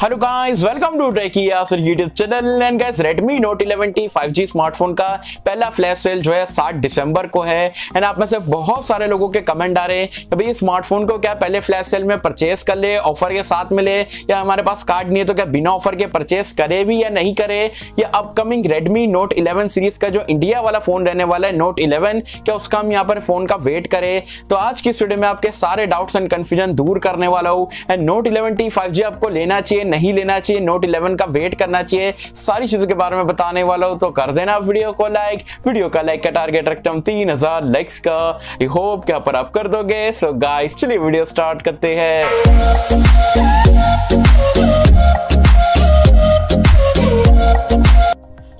Hello guys, welcome to techie Yasir YouTube channel. And guys, Redmi Note 11T 5G smartphone का पहला flash sale जो है 7 दिसंबर को है। एंड आप में से बहुत सारे लोगों के कमेंट आ रहे हैं कि भाई इस स्मार्टफोन को क्या पहले फ्लैश सेल में परचेस कर ले, ऑफर के साथ मिले, या हमारे पास कार्ड नहीं है तो क्या बिना ऑफर के परचेस करे भी या नहीं करे, या अपकमिंग Redmi Note 11 सीरीज का जो इंडिया वाला फोन रहने वाला है Note 11, क्या उसका हम यहाँ पर फोन का वेट करें। तो आज की इस वीडियो में आपके सारे डाउट्स एंड कंफ्यूजन दूर करने वाला हूँ। एंड Note 11T 5G आपको लेना चाहिए, नहीं लेना चाहिए, Note 11 का वेट करना चाहिए, सारी चीजों के बारे में बताने वाला हूं। तो कर देना वीडियो को लाइक। वीडियो का लाइक का टारगेट रखता हूं 3000 लाइक्स का। आई होप क्या पर आप कर दोगे। सो गाइस, चलिए वीडियो स्टार्ट करते हैं।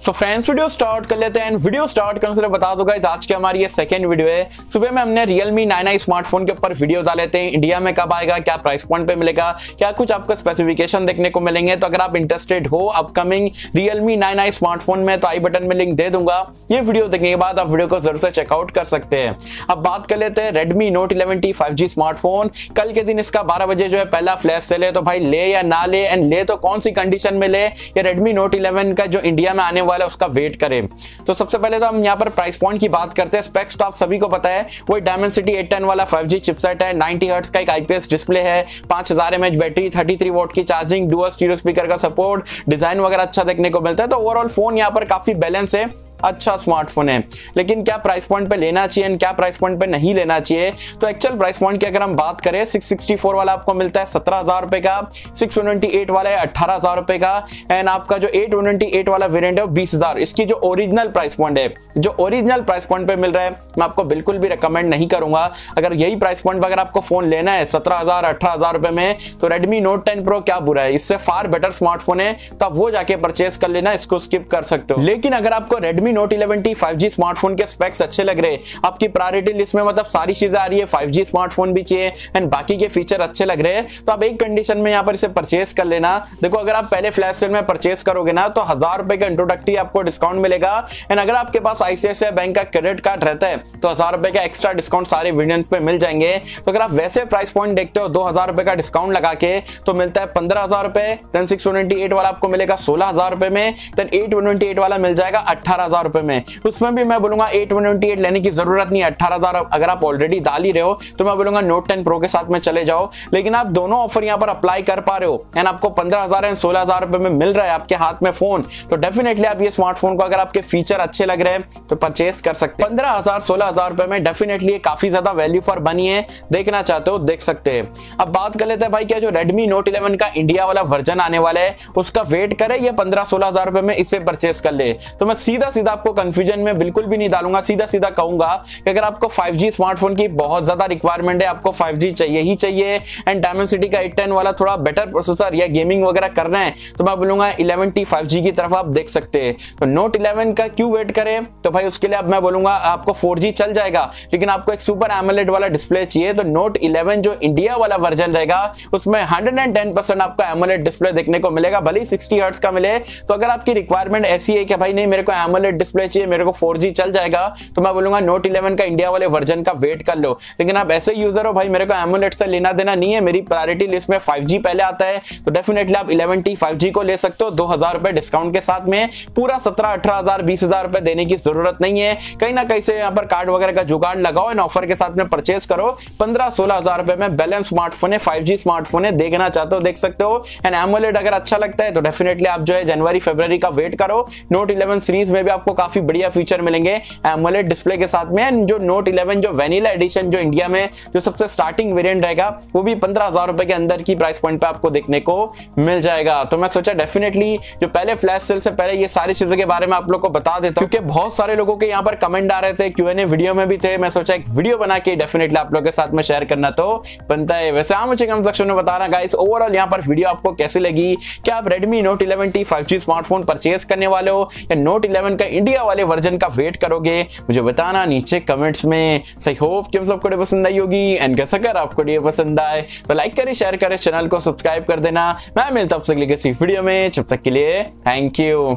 सो फ्रेंड्स, वीडियो स्टार्ट कर लेते हैं। वीडियो स्टार्ट करने से बता दूंगा आज की हमारी ये सेकंड वीडियो है। सुबह में हमने Realme 9i स्मार्टफोन के ऊपर वीडियो डाले थे, इंडिया में कब आएगा, क्या प्राइस पॉइंट पे मिलेगा, क्या कुछ आपको स्पेसिफिकेशन देखने को मिलेंगे। तो अगर आप इंटरेस्टेड हो अपकमिंग Realme 9i स्मार्टफोन में तो आई बटन में लिंक दे दूंगा। ये वीडियो देखने के बाद आप वीडियो को जरूर से चेकआउट कर सकते हैं। अब बात कर लेते हैं Redmi Note 11T 5G smartphone. कल के दिन इसका 12 बजे जो है पहला फ्लैश सेल है, तो भाई ले या ना ले, एंड ले तो कौन सी कंडीशन में ले, या Redmi Note 11 का जो इंडिया में आने वाला है उसका वेट करें। तो सबसे पहले तो हम यहाँ पर प्राइस पॉइंट की बात करते हैं। स्पेक्स तो आप सभी को पता है, वही Dimensity 810 वाला 5G चिपसेट है, 90 हर्ट्ज का एक IPS डिस्प्ले है, 5000 mAh बैटरी, 33 वॉट की चार्जिंग, डुअल स्टीरियो स्पीकर का सपोर्ट, डिजाइन वगैरह अच्छा देखने को मिलता है। तो ओवरऑल फोन यहाँ पर काफी बैलेंस है, अच्छा स्मार्टफोन है। लेकिन क्या प्राइस पॉइंट पे लेना चाहिए, क्या प्राइस पॉइंट पे नहीं लेना चाहिए। तो एक्चुअल प्राइस पॉइंट की अगर हम बात करें, 664 वाला आपको मिलता है 17,000 रुपए का, 628 वाला है 18,000 रुपए का, एंड आपका जो 828 वाला वेरिएंट है 20,000। इसकी जो ओरिजिनल प्राइस पॉइंट है, जो ओरिजिनल प्राइस पॉइंट पे मिल रहा है, मैं आपको बिल्कुल भी रिकमेंड नहीं करूंगा। अगर यही प्राइस पॉइंट पर अगर आपको फोन लेना है 17,000 18,000 रुपए में, तो Redmi Note 10 Pro क्या बुरा है, इससे फार बेटर स्मार्टफोन है, तो आप वो जाके परचेस कर लेना, इसको स्किप कर सकते हो। लेकिन अगर आपको Redmi Note 11T 5G smartphone के स्पेक्स अच्छे लग रहे, आपकी प्रायोरिटी लिस्ट में मतलब सारी चीजें आ रही है, 5G स्मार्टफोन भी चाहिए एंड बाकी के फीचर अच्छे लग रहे हैं, तो आप एक कंडीशन में यहाँ पर इसे परचेस कर लेना। देखो, अगर आप पहले फ्लैश सेल में परचेस करोगे ना, तो 1000 रुपए का इंट्रोडक्टरी आपको डिस्काउंट मिलेगा। एंड अगर आपके पास ICICI बैंक का क्रेडिट कार्ड रहता है तो 1000 रुपए का एक्स्ट्रा डिस्काउंट सारे वेरिएंट्स पे मिल जाएंगे। तो अगर आप वैसे प्राइस पॉइंट देखते हो 2000 रुपए का डिस्काउंट लगा के, तो मिलता है 15,000 रुपए। देन 628 वाला आपको मिलेगा 16,000 रुपए में, देन 828 वाला मिल जाएगा 18,000 रुपए में। उसमें भी मैं बोलूंगा 828 लेने की जरूरत नहीं है। 18,000 अगर आप ऑलरेडी डाल ही रहे हो तो मैं बोलूंगा Note 10 Pro के साथ में चले जाओ। लेकिन आप दोनों ऑफर यहाँ पर अप्लाई कर पा रहे हो एंड आपको 15,000 एंड 16,000 रुपए में मिल रहा है आपके हाथ में फोन, तो डेफिनेटली आप ये स्मार्टफोन को, अगर आपके फीचर अच्छे लग रहे हैं तो परचेस कर सकते हैं। 15,000 16,000 रुपए में डेफिनेटली काफी ज्यादा वैल्यू फॉर मनी है। देखना चाहते हो देख सकते हैं। अब बात कर लेते हैं भाई, क्या जो Redmi Note 11 का इंडिया वाला वर्जन आने वाला है उसका वेट करे या 15-16,000 रुपए में इसे परचेस कर ले। तो मैं सीधा सीधा आपको कंफ्यूजन में बिल्कुल भी नहीं डालूंगा, सीधा सीधा कहूंगा कि अगर आपको 5G स्मार्टफोन की बहुत ज्यादा रिक्वायरमेंट है, आपको 5G चाहिए ही चाहिए, एंड Dimensity का 810 वाला थोड़ा बेटर प्रोसेसर या गेमिंग वगैरह करना है, तो मैं बोलूंगा 11T 5G की तरफ आप देख सकते हैं। तो Note 11 का क्यों वेट करें, तो भाई उसके लिए अब मैं बोलूंगा आपको 4G चल जाएगा, लेकिन आपको एक सुपर एमोलेड वाला डिस्प्ले चाहिए। तो Note 11 जो इंडिया वाला वर्जन रहेगा उसमें 110% आपको एमोलेड डिस्प्ले देखने को मिलेगा, भले ही 60 हर्ट्ज का मिले। तो अगर आपकी रिक्वायरमेंट ऐसी है कि भाई नहीं मेरे को एमोलेड डिस्प्ले चाहिए, मेरे को 4G चल जाएगा, तो मैं बोलूंगा Note 11 का इंडिया वाले वर्जन का वेट कर लो। लेकिन आप ऐसे यूजर हो भाई मेरे को एमोलेड से लेना देना नहीं है, मेरी प्रायोरिटी लिस्ट में 5G पहले आता है, तो डेफिनेटली आप 11T 5G को ले सकते हो 2000 रुपए डिस्काउंट के साथ में। पूरा 17-18,000 20,000 रुपए देने की जरूरत नहीं है, कहीं ना कहीं से यहाँ पर कार्ड वगैरह का जुगाड़ लगाओ एंड ऑफर के साथ में परचेस करो। 15-16,000 रुपए में बैलेंस स्मार्टफोन है, 5G स्मार्टफोन है, देखना चाहते हो देख सकते हो। एंड एमोलेड अगर अच्छा लगता है तो डेफिनेटली आप जो है जनवरी फरवरी का वेट करो। Note 11 सीरीज में भी आपको काफी बढ़िया फीचर मिलेंगे एमोलेड डिस्प्ले के साथ में। जो Note 11 जो वेनिला एडिशन जो इंडिया में जो सबसे स्टार्टिंग वेरिएंट रहेगा वो भी 15,000 रुपए के अंदर की प्राइस पॉइंट पे आपको देखने को मिल जाएगा। तो मैं सोचा डेफिनेटली जो पहले फ्लैश सेल से पहले ये सारी चीजों के बारे में आप लोग को बता देता हूं, क्योंकि बहुत सारे लोगों के यहाँ पर कमेंट आ रहे थे, Q&A वीडियो में भी थे। मैं सोचा एक वीडियो बना के डेफिनेटली आप लोग के साथ में शेयर करना तो बनता है। वैसे आप मुझे कमेंट सेक्शन में बताना गाइस ओवरऑल यहाँ पर वीडियो आपको कैसी लगी, क्या आप Redmi Note 11T 5G smartphone purchase करने वाले हो या Note 11 का इंडिया वाले वर्जन का वेट करोगे, मुझे बताना नीचे कमेंट्स में। सही होप कि हम सबको पसंद आई होगी, एंड कैसा कर आपको ये पसंद आए तो लाइक करें, शेयर करें, चैनल को सब्सक्राइब कर देना। मैं मिलता हूं आपसे किसी वीडियो में, जब तक के लिए थैंक यू।